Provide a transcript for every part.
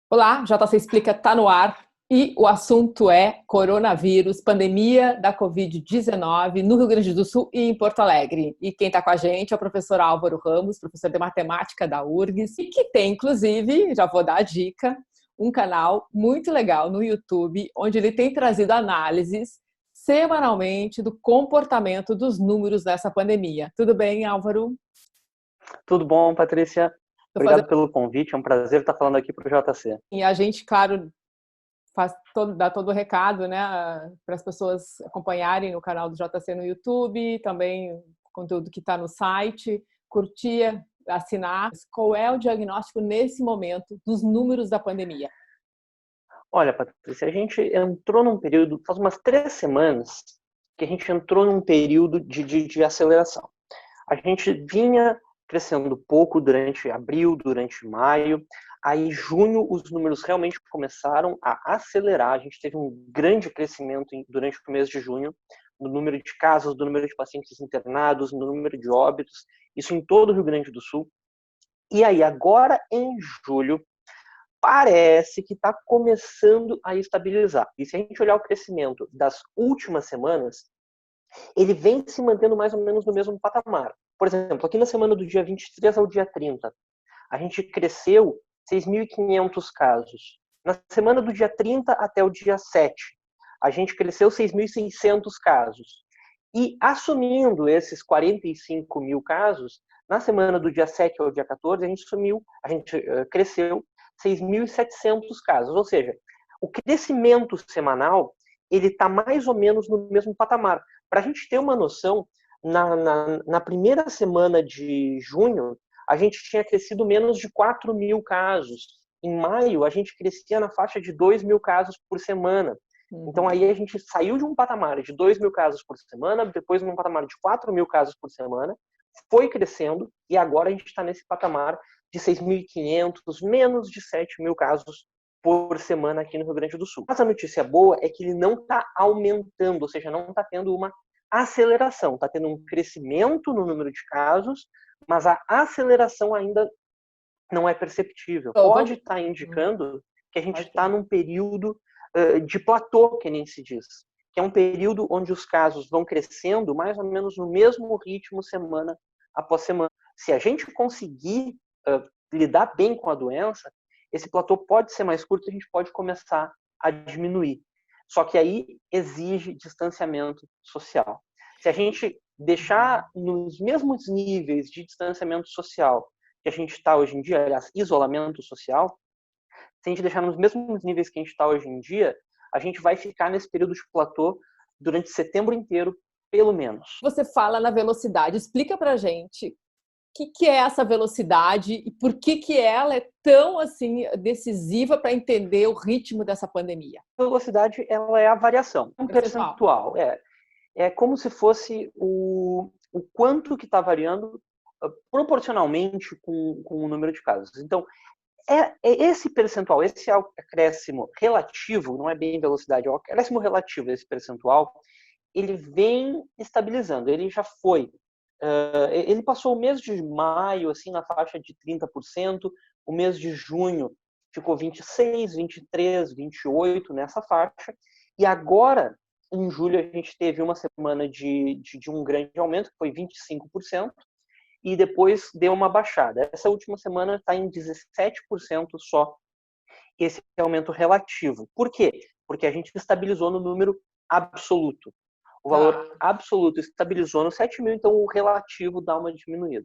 Olá, JC Explica está no ar e o assunto é coronavírus, pandemia da Covid-19 no Rio Grande do Sul e em Porto Alegre. E quem está com a gente é o professor Álvaro Ramos, professor de matemática da URGS, e que tem, inclusive, já vou dar a dica, um canal muito legal no YouTube, onde ele tem trazido análises semanalmente do comportamento dos números nessa pandemia. Tudo bem, Álvaro? Tudo bom, Patrícia? Estou Obrigado fazendo. pelo convite, é um prazer estar falando aqui para o JC. E a gente, claro, dá todo o recado, né, para as pessoas acompanharem no canal do JC no YouTube, também o conteúdo que está no site, curtir, assinar. Qual é o diagnóstico nesse momento dos números da pandemia? Olha, Patrícia, a gente entrou num período, faz umas 3 semanas, que a gente entrou num período de aceleração. A gente vinha crescendo pouco durante abril, durante maio, aí junho os números realmente começaram a acelerar, a gente teve um grande crescimento durante o mês de junho, no número de casos, no número de pacientes internados, no número de óbitos, isso em todo o Rio Grande do Sul. E aí, agora em julho, parece que está começando a estabilizar. E se a gente olhar o crescimento das últimas semanas, ele vem se mantendo mais ou menos no mesmo patamar. Por exemplo, aqui na semana do dia 23 ao dia 30, a gente cresceu 6.500 casos. Na semana do dia 30 até o dia 7, a gente cresceu 6.600 casos. E assumindo esses 45 mil casos, na semana do dia 7 ao dia 14, a gente cresceu 6.700 casos. Ou seja, o crescimento semanal ele está mais ou menos no mesmo patamar. Para a gente ter uma noção, na primeira semana de junho, a gente tinha crescido menos de 4 mil casos. Em maio, a gente crescia na faixa de 2 mil casos por semana. Então, aí a gente saiu de um patamar de 2 mil casos por semana, depois num patamar de 4 mil casos por semana, foi crescendo, e agora a gente está nesse patamar de 6.500, menos de 7 mil casos por semana aqui no Rio Grande do Sul. Mas a notícia boa é que ele não está aumentando, ou seja, não está tendo uma aceleração, está tendo um crescimento no número de casos, mas a aceleração ainda não é perceptível. Pode estar indicando que a gente está num período de platô, que nem se diz, que é um período onde os casos vão crescendo mais ou menos no mesmo ritmo semana após semana. Se a gente conseguir lidar bem com a doença, esse platô pode ser mais curto e a gente pode começar a diminuir. Só que aí exige distanciamento social. Se a gente deixar nos mesmos níveis de distanciamento social que a gente está hoje em dia, aliás, isolamento social, se a gente deixar nos mesmos níveis que a gente está hoje em dia, a gente vai ficar nesse período de platô durante setembro inteiro, pelo menos. Você fala na velocidade, explica pra gente o que é essa velocidade e por que ela é tão assim decisiva para entender o ritmo dessa pandemia. A velocidade ela é a variação, um Percentual. percentual. É como se fosse o quanto que está variando proporcionalmente com o número de casos. Então, esse percentual, esse acréscimo relativo, não é bem velocidade, é o acréscimo relativo desse percentual, ele vem estabilizando, ele já foi. Ele passou o mês de maio assim na faixa de 30%, o mês de junho ficou 26, 23, 28 nessa faixa, e agora, em julho, a gente teve uma semana de um grande aumento, que foi 25%, e depois deu uma baixada. Essa última semana está em 17% só esse aumento relativo. Por quê? Porque a gente estabilizou no número absoluto. O valor absoluto estabilizou no 7 mil, então o relativo dá uma diminuída.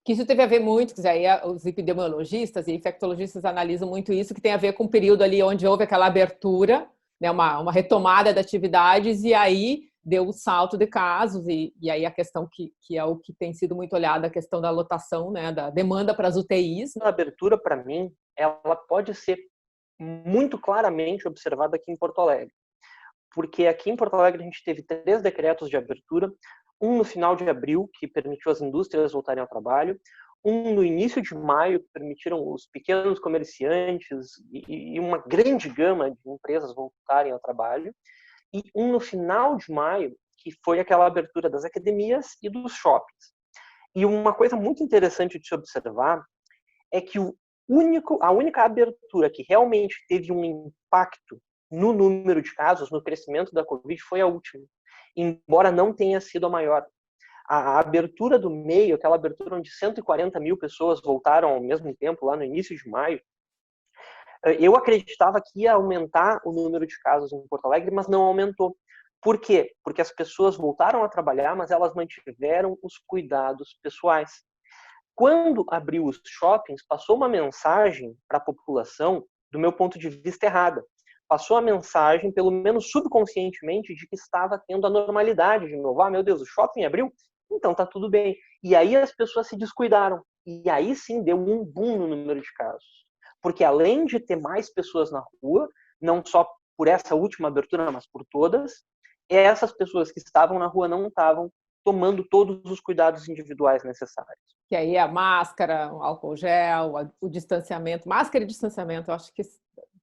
Que isso teve a ver muito, que aí os epidemiologistas e infectologistas analisam muito isso, que tem a ver com o período ali onde houve aquela abertura, né, uma retomada de atividades, e aí deu o salto de casos, e aí a questão que é o que tem sido muito olhada, a questão da lotação, né, da demanda para as UTIs. A abertura, para mim, ela pode ser muito claramente observada aqui em Porto Alegre. Porque aqui em Porto Alegre a gente teve 3 decretos de abertura, um no final de abril, que permitiu as indústrias voltarem ao trabalho, um no início de maio, que permitiram os pequenos comerciantes e uma grande gama de empresas voltarem ao trabalho, e um no final de maio, que foi aquela abertura das academias e dos shoppings. E uma coisa muito interessante de se observar é que o A única abertura que realmente teve um impacto no número de casos, no crescimento da Covid, foi a última, embora não tenha sido a maior. A abertura do meio, aquela abertura onde 140 mil pessoas voltaram ao mesmo tempo, lá no início de maio, eu acreditava que ia aumentar o número de casos em Porto Alegre, mas não aumentou. Por quê? Porque as pessoas voltaram a trabalhar, mas elas mantiveram os cuidados pessoais. Quando abriu os shoppings, passou uma mensagem para a população, do meu ponto de vista, errada. Passou a mensagem, pelo menos subconscientemente, de que estava tendo a normalidade de novo. Ah, meu Deus, o shopping abriu? Então tá tudo bem. E aí as pessoas se descuidaram. E aí sim deu um boom no número de casos. Porque além de ter mais pessoas na rua, não só por essa última abertura, mas por todas, essas pessoas que estavam na rua não estavam tomando todos os cuidados individuais necessários. Que aí a máscara, o álcool gel, o distanciamento, máscara e distanciamento, eu acho que, de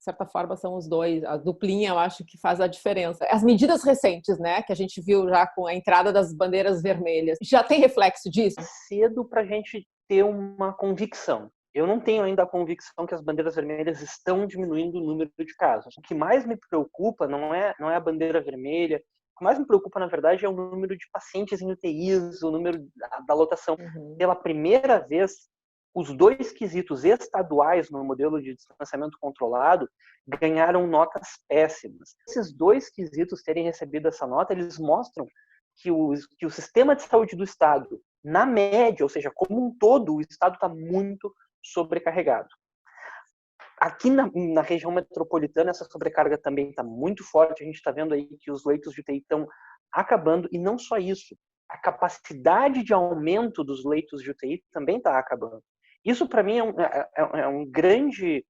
certa forma, são os dois. A duplinha, eu acho que faz a diferença. As medidas recentes, né, que a gente viu já com a entrada das bandeiras vermelhas, já tem reflexo disso? Cedo para a gente ter uma convicção. Eu não tenho ainda a convicção que as bandeiras vermelhas estão diminuindo o número de casos. O que mais me preocupa não é a bandeira vermelha. O que mais me preocupa, na verdade, é o número de pacientes em UTIs, o número da lotação. Pela primeira vez, os dois quesitos estaduais no modelo de distanciamento controlado ganharam notas péssimas. Esses dois quesitos terem recebido essa nota, eles mostram que o sistema de saúde do Estado, na média, ou seja, como um todo, o Estado está muito sobrecarregado. Aqui na região metropolitana, essa sobrecarga também está muito forte. A gente está vendo aí que os leitos de UTI estão acabando. E não só isso, a capacidade de aumento dos leitos de UTI também está acabando. Isso, para mim, é um grande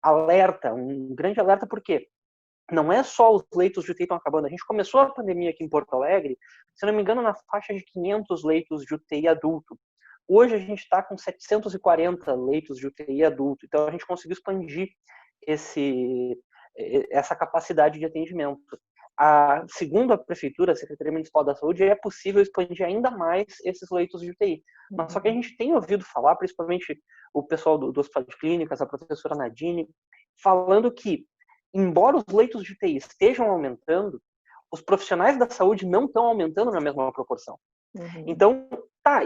alerta. Um grande alerta porque não é só os leitos de UTI estão acabando. A gente começou a pandemia aqui em Porto Alegre, se não me engano, na faixa de 500 leitos de UTI adulto. Hoje a gente está com 740 leitos de UTI adulto, então a gente conseguiu expandir essa capacidade de atendimento. Segundo a Prefeitura, a Secretaria Municipal da Saúde, é possível expandir ainda mais esses leitos de UTI. Mas só que a gente tem ouvido falar, principalmente o pessoal do Hospital de Clínicas, a professora Nadine, falando que, embora os leitos de UTI estejam aumentando, os profissionais da saúde não estão aumentando na mesma proporção. Então,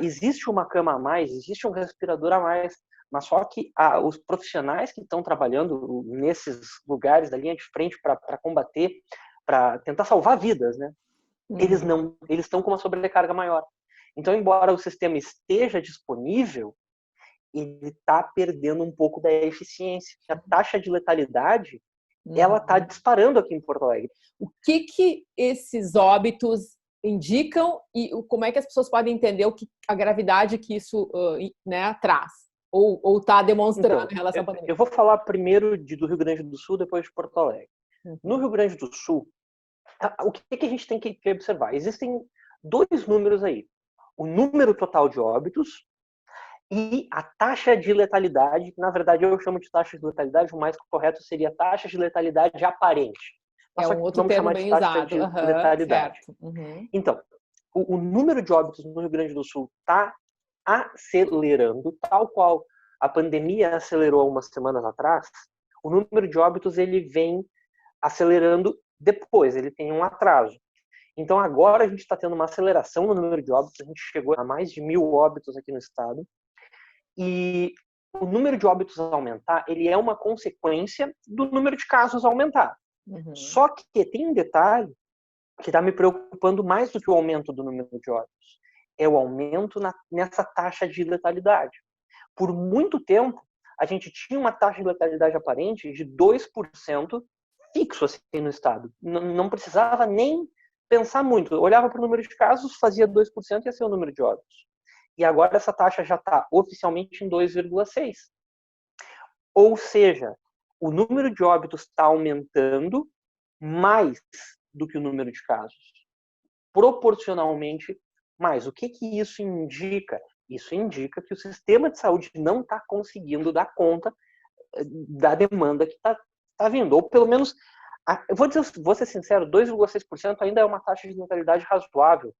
existe uma cama a mais, existe um respirador a mais, mas só que os profissionais que estão trabalhando nesses lugares da linha de frente para combater, para tentar salvar vidas, né? Eles estão com uma sobrecarga maior. Então, embora o sistema esteja disponível, ele está perdendo um pouco da eficiência. A taxa de letalidade, ela está disparando aqui em Porto Alegre. O que esses óbitos indicam e como é que as pessoas podem entender a gravidade que isso traz? Ou está demonstrando então, em relação à pandemia? Eu vou falar primeiro do Rio Grande do Sul, depois de Porto Alegre. No Rio Grande do Sul, o que a gente tem que observar? Existem dois números aí. O número total de óbitos e a taxa de letalidade, que na verdade eu chamo de taxa de letalidade, o mais correto seria a taxa de letalidade aparente. É um outro termo bem usado. De letalidade. Então, o número de óbitos no Rio Grande do Sul está acelerando, tal qual a pandemia acelerou umas semanas atrás. O número de óbitos ele vem acelerando depois, ele tem um atraso. Então agora a gente está tendo uma aceleração no número de óbitos, a gente chegou a mais de 1.000 óbitos aqui no estado, e o número de óbitos aumentar, ele é uma consequência do número de casos aumentar. Só que tem um detalhe que está me preocupando mais do que o aumento do número de óbitos, é o aumento nessa taxa de letalidade. Por muito tempo, a gente tinha uma taxa de letalidade aparente de 2% fixo assim, no estado. Não precisava nem pensar muito. Eu olhava para o número de casos, fazia 2% e ia ser o número de óbitos. E agora essa taxa já está oficialmente em 2,6%. Ou seja, o número de óbitos está aumentando mais do que o número de casos. Proporcionalmente mais. O que isso indica? Isso indica que o sistema de saúde não está conseguindo dar conta da demanda que está vindo. Ou pelo menos, vou ser sincero, 2,6% ainda é uma taxa de natalidade razoável,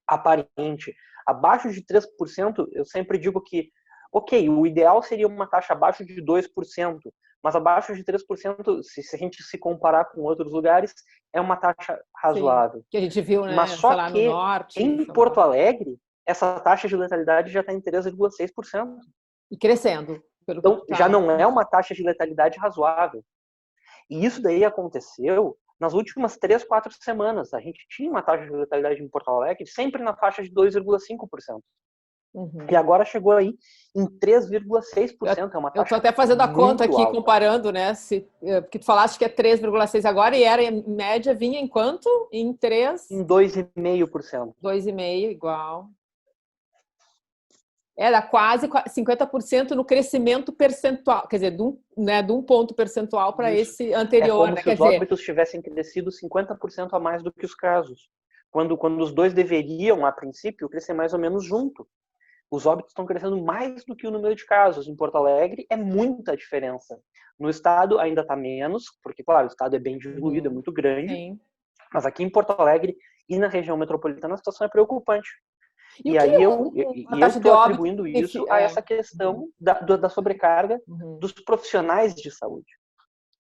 aparente. Abaixo de 3%, eu sempre digo que Ok, o ideal seria uma taxa abaixo de 2%, mas abaixo de 3%, se a gente se comparar com outros lugares, é uma taxa Sim, razoável. que a gente viu, Mas né, sei só lá, no que norte, em sei lá, Porto Alegre, essa taxa de letalidade já está em 3,6%. e crescendo, pelo que tu Então, já tá. não é uma taxa de letalidade razoável. E isso daí aconteceu nas últimas 3, 4 semanas. A gente tinha uma taxa de letalidade em Porto Alegre sempre na faixa de 2,5%. E Uhum. agora chegou aí em 3,6%. É uma Eu estou taxa até fazendo a conta muito aqui, alta. comparando, né? Porque tu falaste que é 3,6 agora e era, em média, vinha em quanto? Em 3, Em 2,5%. 2,5, igual. Era quase 50% no crescimento percentual, quer dizer, de um ponto percentual para Isso. esse É anterior, como né? se Quer os dizer, óbitos tivessem crescido 50% a mais do que os casos. Quando os dois deveriam, a princípio, crescer mais ou menos junto. Os óbitos estão crescendo mais do que o número de casos. Em Porto Alegre é muita diferença. No estado ainda está menos, porque, claro, o estado é bem diluído, é muito grande, sim. mas aqui em Porto Alegre e na região metropolitana a situação é preocupante. E o E que aí a eu taxa de estou óbito atribuindo isso significa? a essa questão da sobrecarga Uhum. dos profissionais de saúde.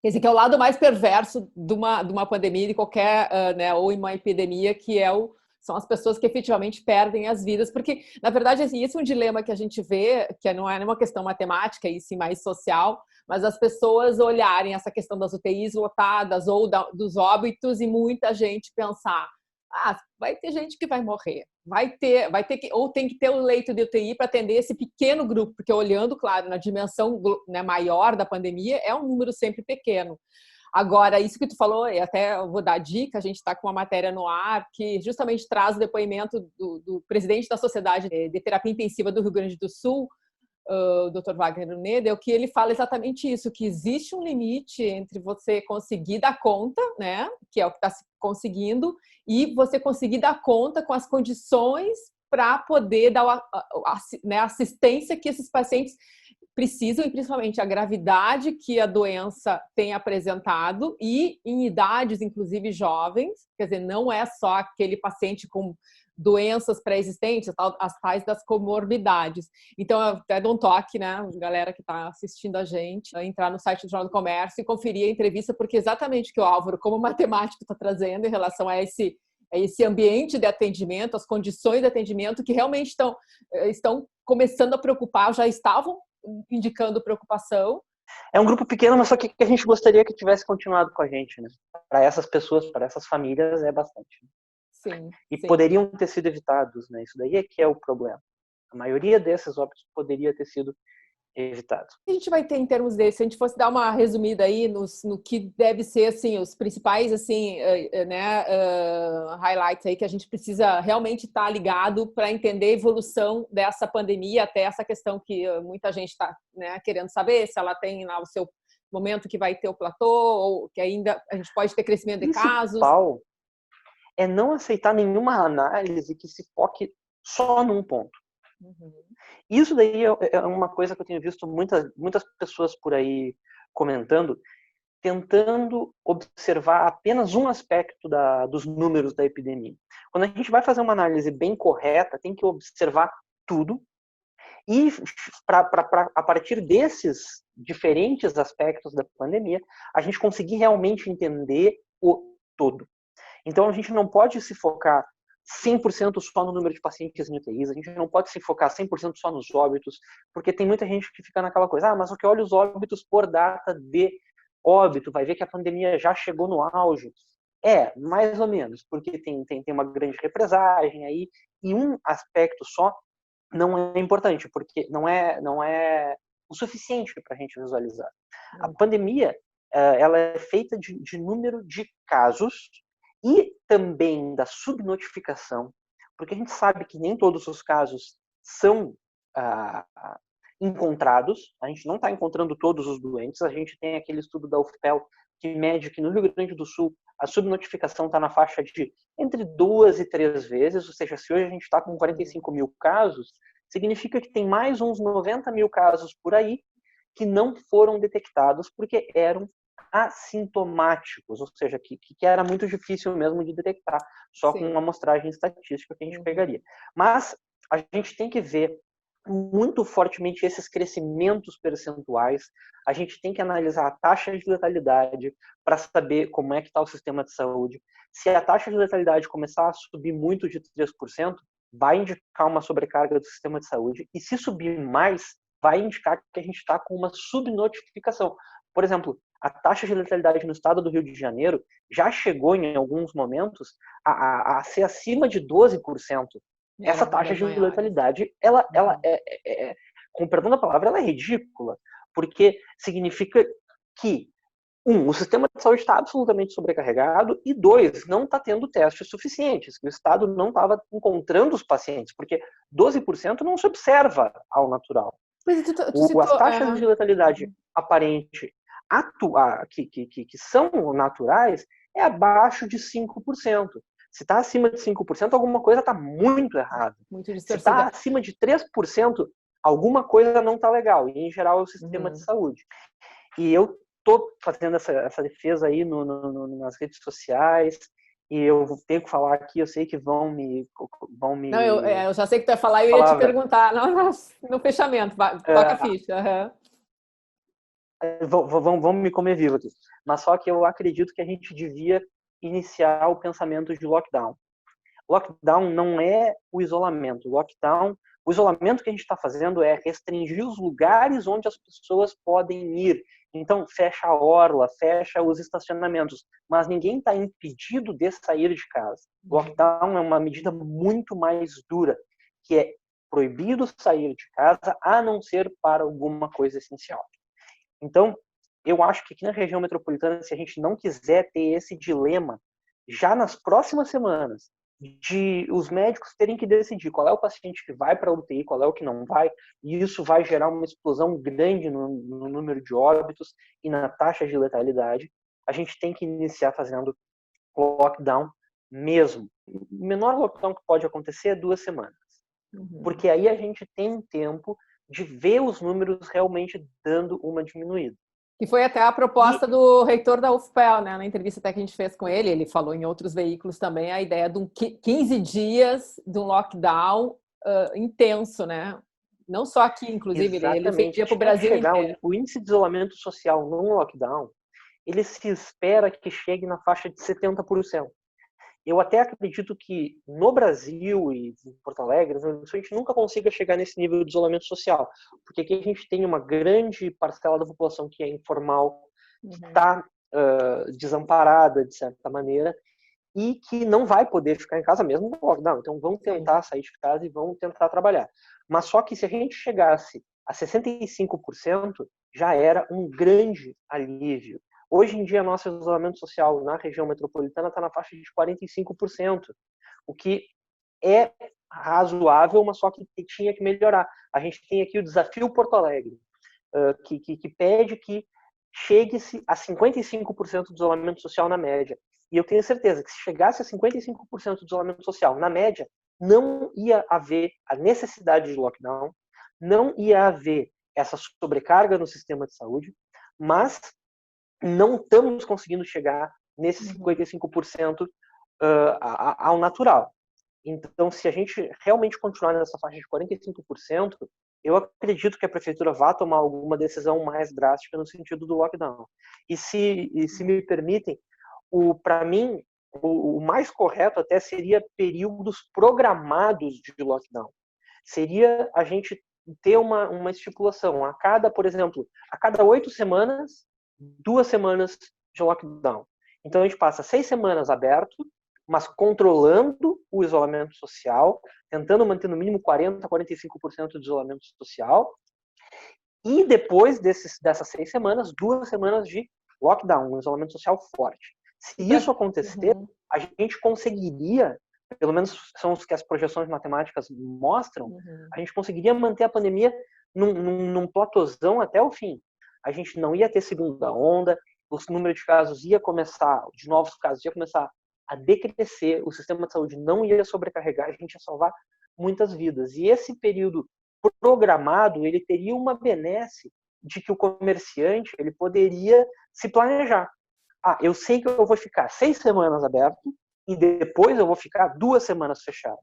Quer dizer, que é o lado mais perverso de uma pandemia, de qualquer, né, ou uma epidemia, que é são as pessoas que efetivamente perdem as vidas, porque, na verdade, assim, esse é um dilema que a gente vê, que não é nenhuma questão matemática, e sim mais social, mas as pessoas olharem essa questão das UTIs lotadas ou dos óbitos e muita gente pensar, vai ter gente que vai morrer, vai ter que, ou tem que ter o leito de UTI para atender esse pequeno grupo, porque olhando, claro, na dimensão, né, maior da pandemia, é um número sempre pequeno. Agora, isso que tu falou, e até eu vou dar dica, a gente está com uma matéria no ar que justamente traz o depoimento do presidente da Sociedade de Terapia Intensiva do Rio Grande do Sul, o Dr. Wagner Nedel, que ele fala exatamente isso, que existe um limite entre você conseguir dar conta, né, que é o que está se conseguindo, e você conseguir dar conta com as condições para poder dar né, assistência que esses pacientes precisam, e principalmente a gravidade que a doença tem apresentado, e em idades, inclusive jovens, quer dizer, não é só aquele paciente com doenças pré-existentes, as tais das comorbidades. Então, eu até dou um toque, né, galera que está assistindo a gente, a entrar no site do Jornal do Comércio e conferir a entrevista, porque exatamente o que o Álvaro, como matemático, está trazendo em relação a esse ambiente de atendimento, as condições de atendimento que realmente estão começando a preocupar, já estavam indicando preocupação. É um grupo pequeno, mas só que a gente gostaria que tivesse continuado com a gente, né? Para essas pessoas, para essas famílias, é bastante. Sim, E sim. poderiam ter sido evitados, né? Isso daí é que é o problema. A maioria desses óbitos poderia ter sido evitado. O que a gente vai ter em termos desse? Se a gente fosse dar uma resumida aí no que deve ser assim os principais assim, né, highlights aí que a gente precisa realmente estar ligado para entender a evolução dessa pandemia, até essa questão que muita gente está, né, querendo saber se ela tem lá o seu momento que vai ter o platô ou que ainda a gente pode ter crescimento de O casos. principal é não aceitar nenhuma análise que se foque só num ponto. Uhum. Isso daí é uma coisa que eu tenho visto muitas pessoas por aí comentando, tentando observar apenas um aspecto dos números da epidemia. Quando a gente vai fazer uma análise bem correta, tem que observar tudo e, a partir desses diferentes aspectos da pandemia, a gente conseguir realmente entender o todo. Então, a gente não pode se focar 100% só no número de pacientes em UTIs, a gente não pode se focar 100% só nos óbitos, porque tem muita gente que fica naquela coisa, mas só que olha os óbitos por data de óbito, vai ver que a pandemia já chegou no auge. Mais ou menos, porque tem uma grande represagem aí, e um aspecto só não é importante, porque não é o suficiente para a gente visualizar. A pandemia, ela é feita de número de casos e também da subnotificação, porque a gente sabe que nem todos os casos são encontrados, a gente não está encontrando todos os doentes, a gente tem aquele estudo da UFPEL que mede que no Rio Grande do Sul a subnotificação está na faixa de entre 2 e 3 vezes, ou seja, se hoje a gente está com 45 mil casos, significa que tem mais uns 90 mil casos por aí que não foram detectados porque eram assintomáticos, ou seja, que era muito difícil mesmo de detectar, só com uma amostragem estatística que a gente pegaria. Mas a gente tem que ver muito fortemente esses crescimentos percentuais. A gente tem que analisar a taxa de letalidade para saber como é que está o sistema de saúde. Se a taxa de letalidade começar a subir muito de 3%, vai indicar uma sobrecarga do sistema de saúde. E se subir mais, vai indicar que a gente está com uma subnotificação. Por exemplo, a taxa de letalidade no estado do Rio de Janeiro já chegou, em alguns momentos, a ser acima de 12%. Essa taxa de letalidade, ela com perdão da palavra, ela é ridícula, porque significa que, o sistema de saúde está absolutamente sobrecarregado, e dois, não está tendo testes suficientes, que o Estado não estava encontrando os pacientes, porque 12% não se observa ao natural. As taxas de letalidade aparente que são naturais é abaixo de 5%. Se está acima de 5%, alguma coisa está muito errada. Se está acima de 3%, alguma coisa não está legal. E, em geral, é o sistema de saúde. E eu estou fazendo essa defesa aí nas redes sociais, e eu tenho que falar aqui, eu sei que vão me... Não, eu já sei que tu ia falar, eu ia te perguntar no fechamento, toca a ficha. Vão me comer vivo aqui. Mas só que eu acredito que a gente devia iniciar o pensamento de lockdown. Lockdown não é o isolamento. O isolamento que a gente está fazendo é restringir os lugares onde as pessoas podem ir. Então, fecha a orla, fecha os estacionamentos, mas ninguém está impedido de sair de casa. Lockdown é uma medida muito mais dura, que é proibido sair de casa, a não ser para alguma coisa essencial. Então, eu acho que aqui na região metropolitana, se a gente não quiser ter esse dilema já nas próximas semanas, de os médicos terem que decidir qual é o paciente que vai para a UTI, qual é o que não vai, e isso vai gerar uma explosão grande no número de óbitos e na taxa de letalidade, a gente tem que iniciar fazendo lockdown mesmo. O menor lockdown que pode acontecer é 2 semanas. Porque aí a gente tem tempo de ver os números realmente dando uma diminuída. Que foi até a proposta do reitor da UFPEL, né? Na entrevista até que a gente fez com ele falou em outros veículos também a ideia de 15 dias de um lockdown intenso, né? Não só aqui, inclusive, ele defendia para o Brasil inteiro. O índice de isolamento social num lockdown, ele se espera que chegue na faixa de 70%. Eu até acredito que no Brasil e em Porto Alegre, a gente nunca consiga chegar nesse nível de isolamento social, porque aqui a gente tem uma grande parcela da população que é informal, que está desamparada, de certa maneira, e que não vai poder ficar em casa mesmo no lockdown. Então, vão tentar sair de casa e vão tentar trabalhar. Mas só que se a gente chegasse a 65%, já era um grande alívio. Hoje em dia, nosso isolamento social na região metropolitana está na faixa de 45%, o que é razoável, mas só que tinha que melhorar. A gente tem aqui o desafio Porto Alegre, que pede que chegue-se a 55% do isolamento social na média. E eu tenho certeza que se chegasse a 55% do isolamento social na média, não ia haver a necessidade de lockdown, não ia haver essa sobrecarga no sistema de saúde, mas não estamos conseguindo chegar nesses 55% ao natural. Então, se a gente realmente continuar nessa faixa de 45%, eu acredito que a prefeitura vá tomar alguma decisão mais drástica no sentido do lockdown. E se me permitem, para mim, o mais correto até seria períodos programados de lockdown. Seria a gente ter uma estipulação. Por exemplo, a cada 8 semanas, 2 semanas de lockdown. Então, a gente passa 6 semanas aberto, mas controlando o isolamento social, tentando manter no mínimo 40% a 45% de isolamento social, e depois dessas 6 semanas, 2 semanas de lockdown, um isolamento social forte. Se isso acontecer, a gente conseguiria, pelo menos são os que as projeções matemáticas mostram, a gente conseguiria manter a pandemia num platôzão até o fim. A gente não ia ter segunda onda, o número de casos ia começar, de novos casos ia começar a decrescer, o sistema de saúde não ia sobrecarregar, a gente ia salvar muitas vidas. E esse período programado, ele teria uma benesse de que o comerciante ele poderia se planejar. Eu sei que eu vou ficar 6 semanas aberto e depois eu vou ficar 2 semanas fechado.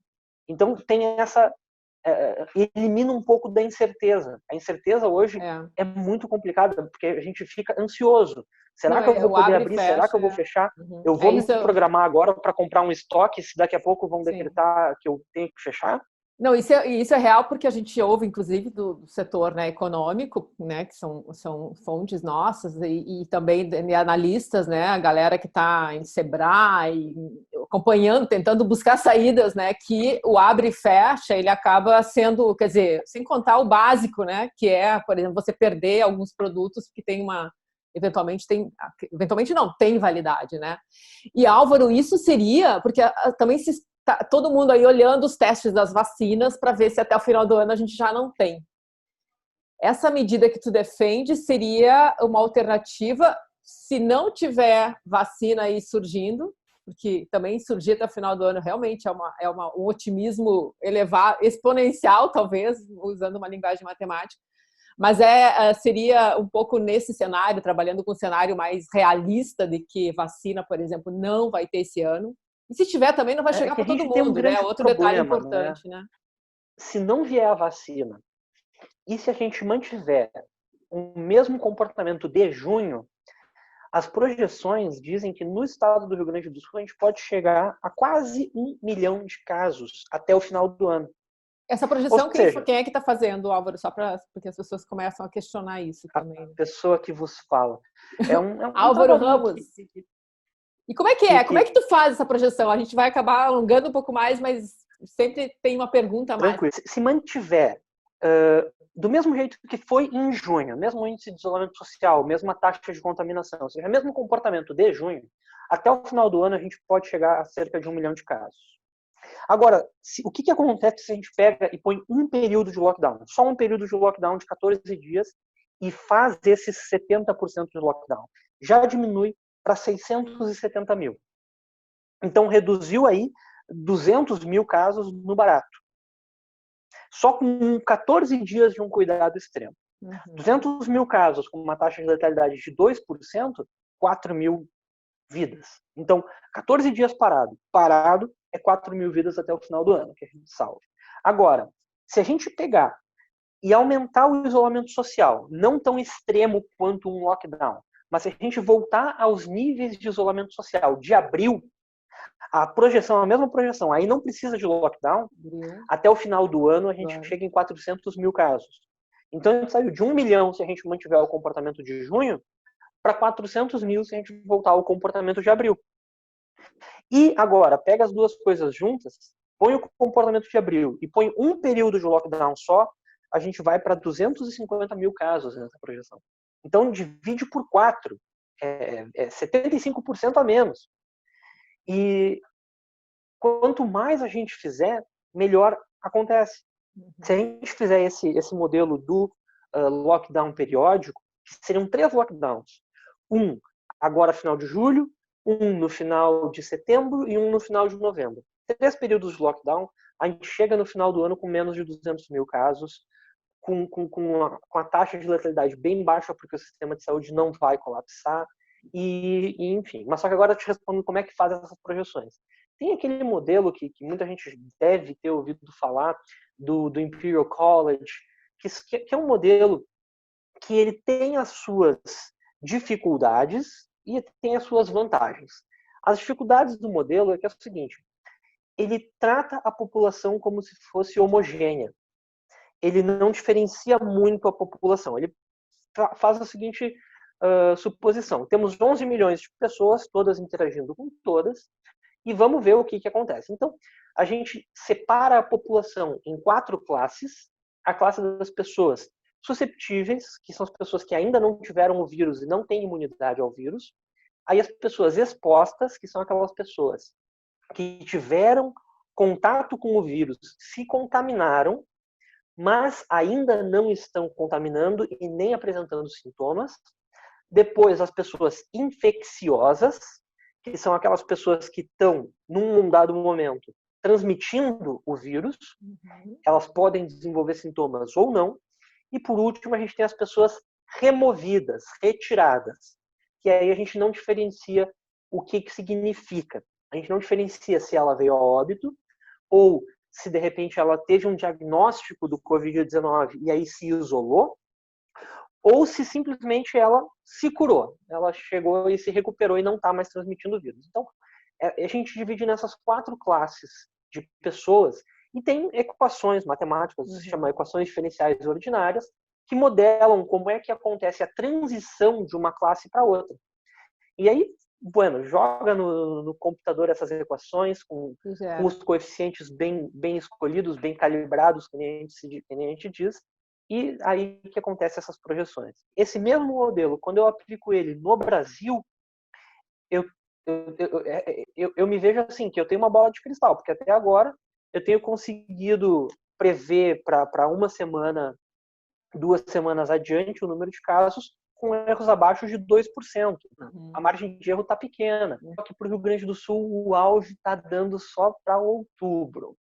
Então tem elimina um pouco da incerteza. A incerteza hoje é muito complicada, porque a gente fica ansioso. Será que eu vou poder abrir? Será que eu vou fechar? Eu vou me programar agora para comprar um estoque, se daqui a pouco vão decretar que eu tenho que fechar? Não, isso é real porque a gente ouve, inclusive, do setor, né, econômico, né, que são fontes nossas, e também de analistas, né, a galera que está em Sebrae, acompanhando, tentando buscar saídas, né, que o abre e fecha, ele acaba sendo, quer dizer, sem contar o básico, né, que é, por exemplo, você perder alguns produtos que tem eventualmente não, tem validade, né? E Álvaro, isso seria, porque também tá todo mundo aí olhando os testes das vacinas para ver se até o final do ano a gente já não tem. Essa medida que tu defende seria uma alternativa se não tiver vacina aí surgindo, porque também surgir até o final do ano realmente um otimismo elevado, exponencial, talvez, usando uma linguagem matemática. Mas seria um pouco nesse cenário, trabalhando com um cenário mais realista de que vacina, por exemplo, não vai ter esse ano. E se tiver também não vai chegar para todo mundo, né? Outro detalhe importante, né? Se não vier a vacina, e se a gente mantiver o mesmo comportamento de junho, as projeções dizem que no estado do Rio Grande do Sul a gente pode chegar a quase 1 milhão de casos até o final do ano. Essa projeção, quem é que está fazendo, Álvaro? Só porque as pessoas começam a questionar isso também. A pessoa que vos fala. Álvaro Ramos. E como é que é? Como é que tu faz essa projeção? A gente vai acabar alongando um pouco mais, mas sempre tem uma pergunta a mais. Tranquilo. Se mantiver do mesmo jeito que foi em junho, mesmo índice de isolamento social, mesma taxa de contaminação, ou seja, mesmo comportamento de junho, até o final do ano a gente pode chegar a cerca de 1 milhão de casos. Agora, o que acontece se a gente pega e põe um período de lockdown? Só um período de lockdown de 14 dias e faz esses 70% de lockdown. Já diminui para 670 mil. Então, reduziu aí 200 mil casos no barato. Só com 14 dias de um cuidado extremo. 200 mil casos com uma taxa de letalidade de 2%, 4 mil vidas. Então, 14 dias parado. Parado é 4 mil vidas até o final do ano que a gente salva. Agora, se a gente pegar e aumentar o isolamento social, não tão extremo quanto um lockdown, mas se a gente voltar aos níveis de isolamento social de abril, a mesma projeção, aí não precisa de lockdown, até o final do ano a gente chega em 400 mil casos. Então a gente saiu de 1 milhão se a gente mantiver o comportamento de junho, para 400 mil se a gente voltar ao comportamento de abril. E agora, pega as duas coisas juntas, põe o comportamento de abril e põe um período de lockdown só, a gente vai para 250 mil casos nessa projeção. Então, divide por 4, 75% a menos. E quanto mais a gente fizer, melhor acontece. Se a gente fizer esse modelo do lockdown periódico, seriam 3 lockdowns. Um agora final de julho, um no final de setembro e um no final de novembro. 3 períodos de lockdown, a gente chega no final do ano com menos de 200 mil casos, com a taxa de letalidade bem baixa, porque o sistema de saúde não vai colapsar, e enfim. Mas só que agora eu te respondo como é que faz essas projeções. Tem aquele modelo que muita gente deve ter ouvido falar, do Imperial College, que é um modelo que ele tem as suas dificuldades e tem as suas vantagens. As dificuldades do modelo é que é o seguinte: ele trata a população como se fosse homogênea. Ele não diferencia muito a população. Ele faz a seguinte suposição: temos 11 milhões de pessoas, todas interagindo com todas, e vamos ver o que acontece. Então, a gente separa a população em 4 classes. A classe das pessoas susceptíveis, que são as pessoas que ainda não tiveram o vírus e não têm imunidade ao vírus. Aí as pessoas expostas, que são aquelas pessoas que tiveram contato com o vírus, se contaminaram, mas ainda não estão contaminando e nem apresentando sintomas. Depois, as pessoas infecciosas, que são aquelas pessoas que estão, num dado momento, transmitindo o vírus. Elas podem desenvolver sintomas ou não. E, por último, a gente tem as pessoas removidas, retiradas, que aí a gente não diferencia o que significa. A gente não diferencia se ela veio a óbito ou se de repente ela teve um diagnóstico do Covid-19 e aí se isolou, ou se simplesmente ela se curou, ela chegou e se recuperou e não está mais transmitindo o vírus. Então, a gente divide nessas 4 classes de pessoas e tem equações matemáticas, se chama equações diferenciais ordinárias, que modelam como é que acontece a transição de uma classe para outra. E aí, bueno, joga no computador essas equações com os coeficientes bem escolhidos, bem calibrados, que nem a gente diz, e aí que acontece essas projeções. Esse mesmo modelo, quando eu aplico ele no Brasil, eu me vejo assim, que eu tenho uma bola de cristal, porque até agora eu tenho conseguido prever para uma semana, 2 semanas adiante o número de casos com erros abaixo de 2%. A margem de erro está pequena. Só que para o Rio Grande do Sul o auge está dando só para outubro.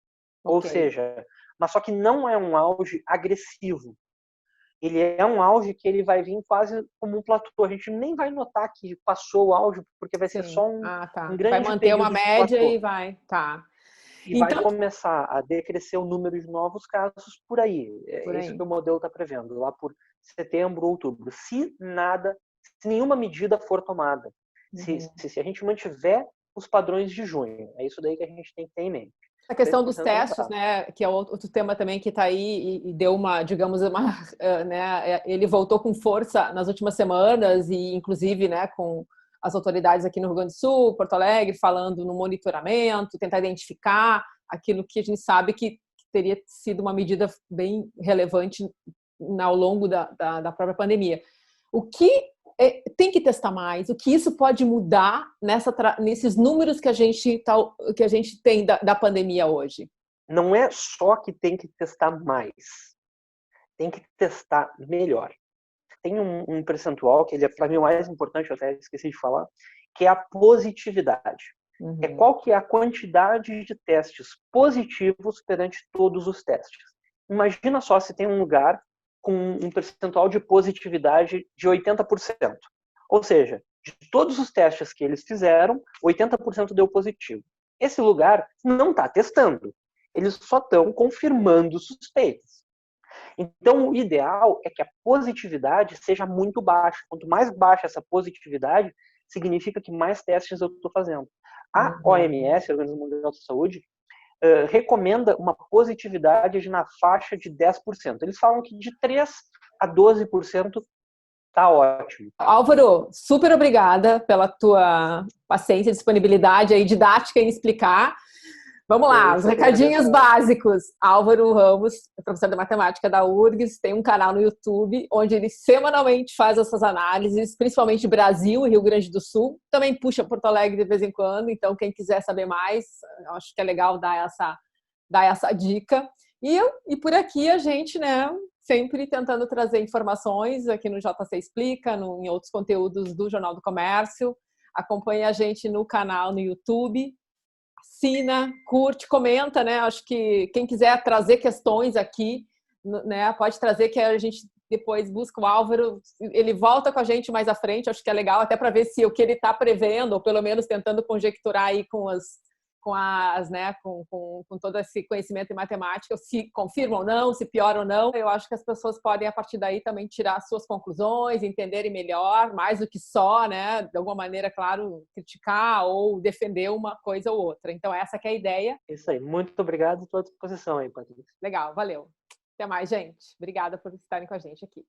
Ou seja, mas só que não é um auge agressivo. Ele é um auge que ele vai vir quase como um platô. A gente nem vai notar que passou o auge, porque vai ser só um grande vai manter período uma média e vai, E vai começar a decrescer o número de novos casos por aí. É isso que o modelo está prevendo, lá por setembro, outubro. Se nenhuma medida for tomada, se a gente mantiver os padrões de junho, é isso daí que a gente tem que ter em mente. A questão dos testes, né, que é outro tema também que está aí e deu né, ele voltou com força nas últimas semanas e inclusive, né, com as autoridades aqui no Rio Grande do Sul, Porto Alegre, falando no monitoramento, tentar identificar aquilo que a gente sabe que teria sido uma medida bem relevante ao longo da própria pandemia. O que tem que testar mais? O que isso pode mudar nesses números que a gente tem da pandemia hoje? Não é só que tem que testar mais, tem que testar melhor. Tem um percentual que ele é para mim o mais importante, eu até esqueci de falar, que é a positividade. É qual que é a quantidade de testes positivos perante todos os testes. Imagina só se tem um lugar com um percentual de positividade de 80%. Ou seja, de todos os testes que eles fizeram, 80% deu positivo. Esse lugar não está testando. Eles só estão confirmando suspeitas. Então, o ideal é que a positividade seja muito baixa. Quanto mais baixa essa positividade, significa que mais testes eu estou fazendo. A OMS, a Organização Mundial da Saúde, recomenda uma positividade na faixa de 10%. Eles falam que de 3% a 12% tá ótimo. Álvaro, super obrigada pela tua paciência e disponibilidade aí, didática em explicar. Vamos lá, os recadinhos básicos. Álvaro Ramos, professor de matemática da URGS, tem um canal no YouTube onde ele semanalmente faz essas análises, principalmente Brasil e Rio Grande do Sul. Também puxa Porto Alegre de vez em quando, então quem quiser saber mais, acho que é legal dar essa dica. E por aqui a gente, né, sempre tentando trazer informações aqui no JC Explica, em outros conteúdos do Jornal do Comércio. Acompanhe a gente no canal no YouTube. Assina, curte, comenta, né? Acho que quem quiser trazer questões aqui, né, pode trazer, que a gente depois busca o Álvaro, ele volta com a gente mais à frente, acho que é legal até para ver se o que ele está prevendo, ou pelo menos tentando conjecturar aí né, com todo esse conhecimento em matemática, se confirma ou não, se piora ou não. Eu acho que as pessoas podem, a partir daí, também tirar suas conclusões, entenderem melhor, mais do que só, né, de alguma maneira, claro, criticar ou defender uma coisa ou outra. Então, essa que é a ideia. Isso aí. Muito obrigado, estou à disposição aí, Patrícia. Legal, valeu. Até mais, gente. Obrigada por estarem com a gente aqui.